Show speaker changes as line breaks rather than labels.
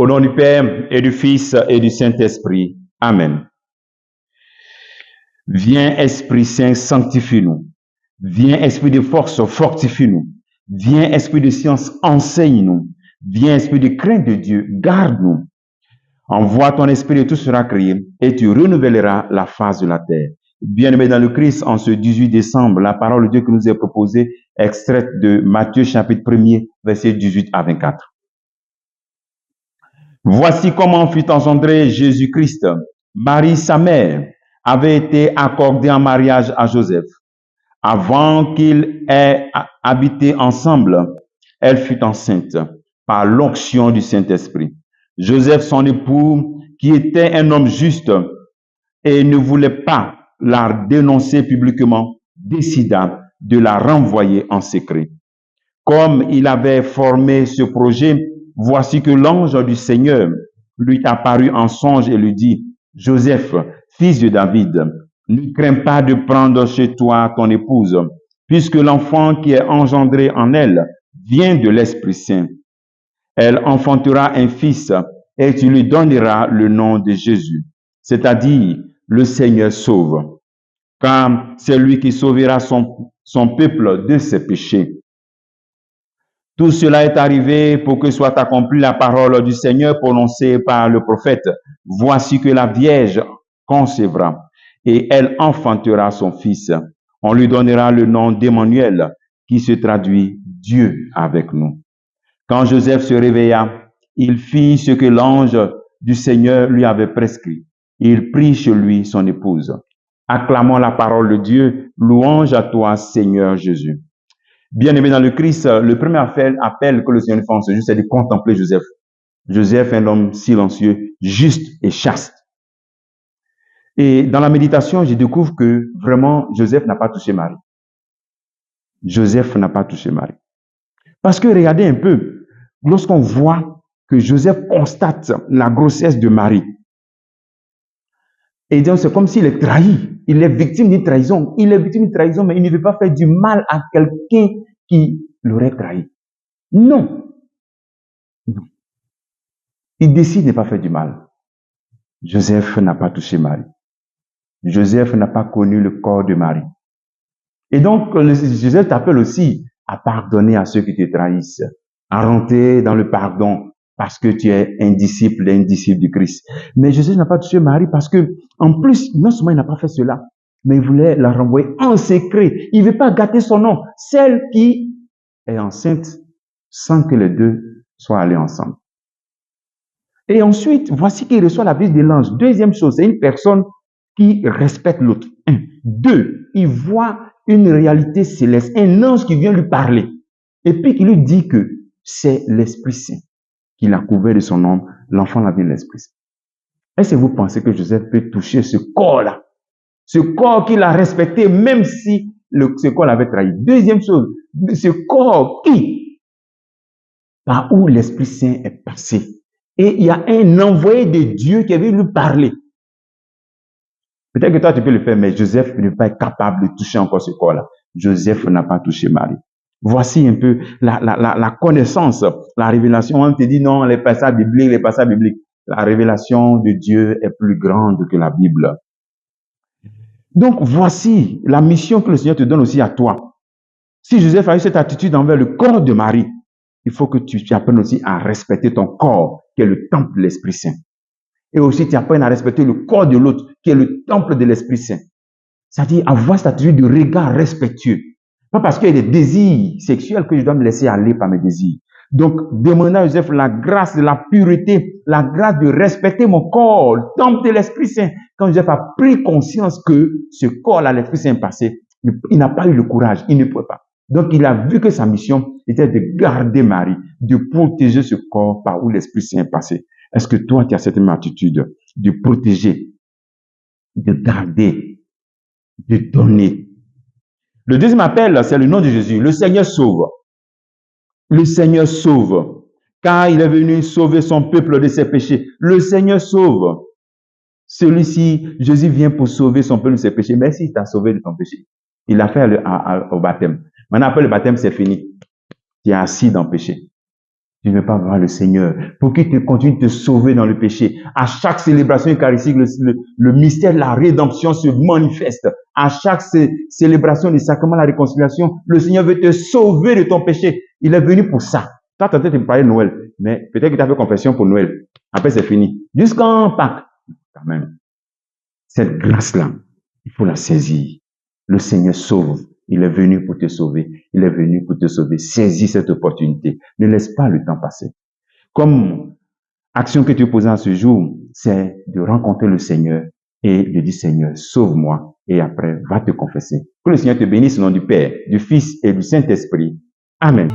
Au nom du Père et du Fils et du Saint-Esprit. Amen. Viens, Esprit Saint, sanctifie-nous. Viens, Esprit de force, fortifie-nous. Viens, Esprit de science, enseigne-nous. Viens, Esprit de crainte de Dieu, garde-nous. Envoie ton Esprit et tout sera créé et tu renouvelleras la face de la terre. Bien-aimés dans le Christ, en ce 18 décembre, la parole de Dieu qui nous est proposée, extraite de Matthieu chapitre 1er, versets 18 à 24. Voici comment fut engendré Jésus-Christ. Marie, sa mère, avait été accordée en mariage à Joseph. Avant qu'ils aient habité ensemble, elle fut enceinte par l'onction du Saint-Esprit. Joseph, son époux, qui était un homme juste et ne voulait pas la dénoncer publiquement, décida de la renvoyer en secret. Comme il avait formé ce projet, voici que l'ange du Seigneur lui apparut en songe et lui dit, « Joseph, fils de David, ne crains pas de prendre chez toi ton épouse, puisque l'enfant qui est engendré en elle vient de l'Esprit Saint. Elle enfantera un fils et tu lui donneras le nom de Jésus, c'est-à-dire le Seigneur sauve, car c'est lui qui sauvera son peuple de ses péchés. » Tout cela est arrivé pour que soit accomplie la parole du Seigneur prononcée par le prophète. Voici que la Vierge concevra et elle enfantera son fils. On lui donnera le nom d'Emmanuel, qui se traduit Dieu avec nous. Quand Joseph se réveilla, il fit ce que l'ange du Seigneur lui avait prescrit. Il prit chez lui son épouse. Acclamons la parole de Dieu. Louange à toi, Seigneur Jésus. Bien-aimé dans le Christ, le premier appel que le Seigneur nous fait en ce jour, c'est de contempler Joseph. Joseph, un homme silencieux, juste et chaste. Et dans la méditation, je découvre que vraiment, Joseph n'a pas touché Marie. Joseph n'a pas touché Marie. Parce que regardez un peu, lorsqu'on voit que Joseph constate la grossesse de Marie, et donc c'est comme s'il est trahi. Il est victime d'une trahison. Il est victime d'une trahison, mais il ne veut pas faire du mal à quelqu'un qui l'aurait trahi. Non. Non. Il décide de ne pas faire du mal. Joseph n'a pas touché Marie. Joseph n'a pas connu le corps de Marie. Et donc, Joseph t'appelle aussi à pardonner à ceux qui te trahissent, à rentrer dans le pardon parce que tu es un disciple du Christ. Mais Joseph n'a pas touché Marie parce que, en plus, non seulement il n'a pas fait cela, mais il voulait la renvoyer en secret. Il ne veut pas gâter son nom. Celle qui est enceinte sans que les deux soient allés ensemble. Et ensuite, voici qu'il reçoit la visite de l'ange. Deuxième chose, c'est une personne qui respecte l'autre. Un. Deux, il voit une réalité céleste, un ange qui vient lui parler. Et puis qui lui dit que c'est l'Esprit Saint qui l'a couvert de son nom. L'enfant l'a vu de l'Esprit Saint. Est-ce que vous pensez que Joseph peut toucher ce corps-là? Ce corps qu'il a respecté, même si ce corps l'avait trahi. Deuxième chose, ce corps par où l'Esprit Saint est passé. Et il y a un envoyé de Dieu qui avait lui parler. Peut-être que toi, tu peux le faire, mais Joseph n'est pas capable de toucher encore ce corps-là. Joseph n'a pas touché Marie. Voici un peu la connaissance, la révélation. On te dit non, les passages bibliques. La révélation de Dieu est plus grande que la Bible. Donc, voici la mission que le Seigneur te donne aussi à toi. Si Joseph a eu cette attitude envers le corps de Marie, il faut que tu apprennes aussi à respecter ton corps, qui est le temple de l'Esprit Saint. Et aussi, tu apprennes à respecter le corps de l'autre, qui est le temple de l'Esprit Saint. C'est-à-dire avoir cette attitude de regard respectueux. Pas parce qu'il y a des désirs sexuels que je dois me laisser aller par mes désirs. Donc, demandez à Joseph la grâce de la pureté, la grâce de respecter mon corps, le temple de l'Esprit Saint. Quand Joseph a pris conscience que ce corps-là, l'Esprit Saint est passé, il n'a pas eu le courage, il ne pouvait pas. Donc, il a vu que sa mission était de garder Marie, de protéger ce corps par où l'Esprit Saint est passé. Est-ce que toi, tu as cette même attitude de protéger, de garder, de donner? Le deuxième appel, c'est le nom de Jésus. Le Seigneur sauve. Le Seigneur sauve. Car il est venu sauver son peuple de ses péchés. Le Seigneur sauve. Celui-ci, Jésus vient pour sauver son peuple de ses péchés. Mais s'il t'a sauvé de ton péché, il l'a fait au baptême. Maintenant, après le baptême, c'est fini. Tu es assis dans le péché. tu ne veux pas voir le Seigneur, pour qu'il te continue de te sauver dans le péché. À chaque célébration eucharistique, le mystère de la rédemption se manifeste. À chaque célébration du sacrement de la réconciliation, le Seigneur veut te sauver de ton péché. Il est venu pour ça. Tu as tenté de parler de Noël, mais peut-être que tu as fait confession pour Noël. Après, c'est fini. Jusqu'en Pâques, quand même. Cette grâce-là, il faut la saisir. Le Seigneur sauve. Il est venu pour te sauver. Il est venu pour te sauver. Saisis cette opportunité. Ne laisse pas le temps passer. Comme action que tu poses à ce jour, c'est de rencontrer le Seigneur et de dire Seigneur, sauve-moi. Et après, va te confesser. Que le Seigneur te bénisse au nom du Père, du Fils et du Saint-Esprit. Amen.